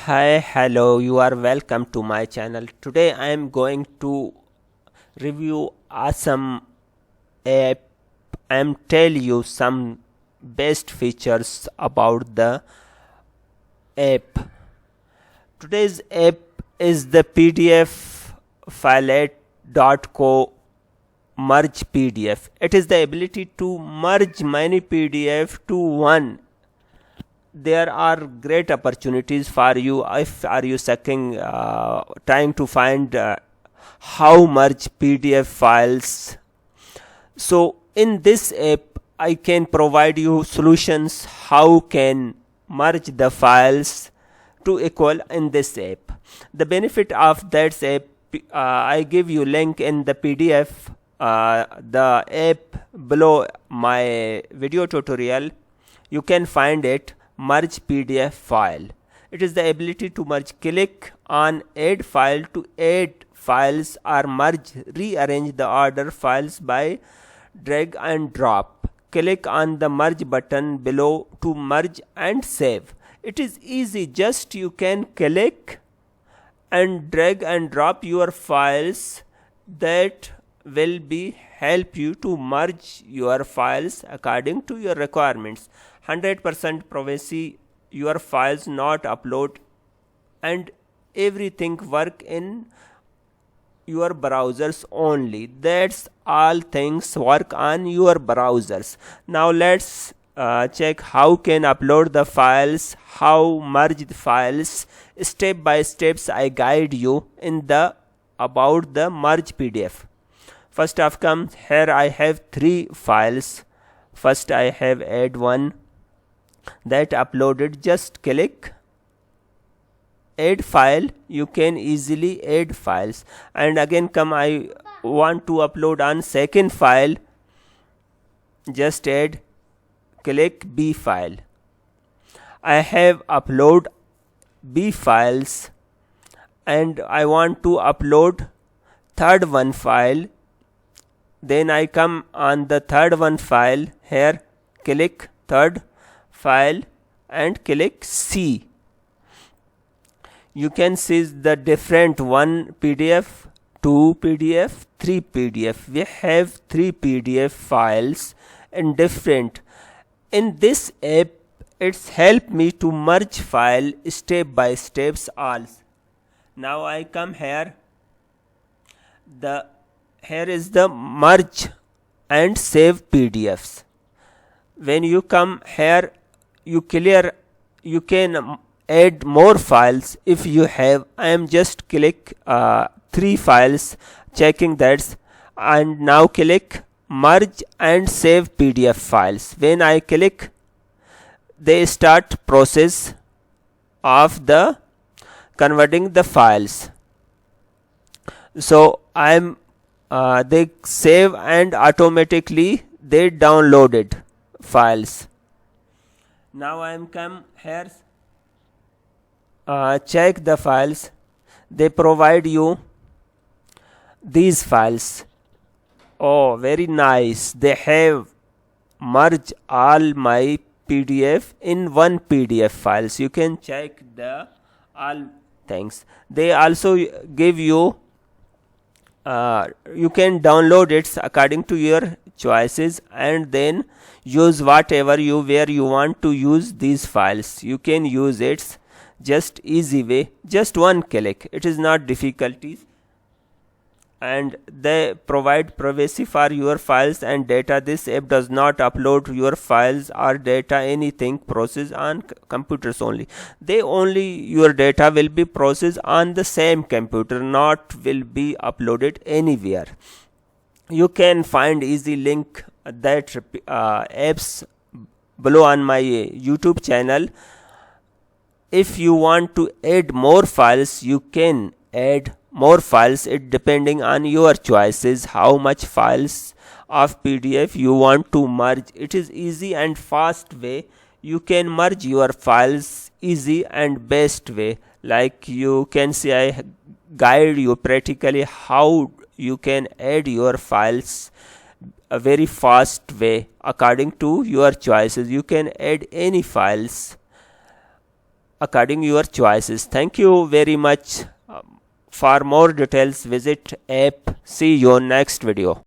Hi, hello, you are welcome to my channel. Today I am going to review awesome app and tell you some best features about the app. Today's app is the Pdflite.co merge PDF. It is the ability to merge many PDF to one. There are great opportunities for you if are you trying to find how merge PDF files. So in this app I can provide you solutions how can merge the files to equal in this app. The benefit of that app, I give you link in the PDF, the app below my video tutorial. You can find it. Merge PDF file. It is the ability to merge. Click on add file to add files or merge, rearrange the order files by drag and drop. Click on the merge button below to merge and save. It is easy, just you can click and drag and drop your files. That will be help you to merge your files according to your requirements. 100% privacy, your files not upload, and everything work in your browsers only. That's all things work on your browsers. Now let's check how can upload the files, how merge the files. Step by steps I guide you in the about the merge PDF. First of come, here I have 3 files. First I have add one that uploaded. Just click add file, you can easily add files, and again come I want to upload on second file. Just add, click B file. I have upload B files and I want to upload third one file. Then I come on the third one file, here click third file and click C. You can see the different 1 PDF, 2 PDF, 3 PDF. We have 3 PDF files and different. In this app it's helped me to merge file step by steps all. Now I come here, here is the merge and save PDFs. When you come here, you can add more files if you have. I am just click 3 files, checking that, and now click merge and save PDF files. When I click, they start process of the converting the files. So they save and automatically they downloaded files. Now I am come here, check the files. They provide you these files. Oh, very nice. They have merged all my PDF in one PDF files. You can check the all things. They also give you you can download it according to your choices and then use whatever where you want to use these files. You can use it just easy way, just one click. It is not difficulties, and they provide privacy for your files and data. This app does not upload your files or data anything, process on computers only. Your data will be processed on the same computer, not will be uploaded anywhere. You can find easy link that apps below on my YouTube channel. If you want to add more files, you can add more files. It depending on your choices how much files of PDF you want to merge. It is easy and fast way. You can merge your files easy and best way. Like you can see, I guide you practically how you can add your files a very fast way according to your choices. You can add any files according your choices. Thank you very much. For more details, visit app. See you next video.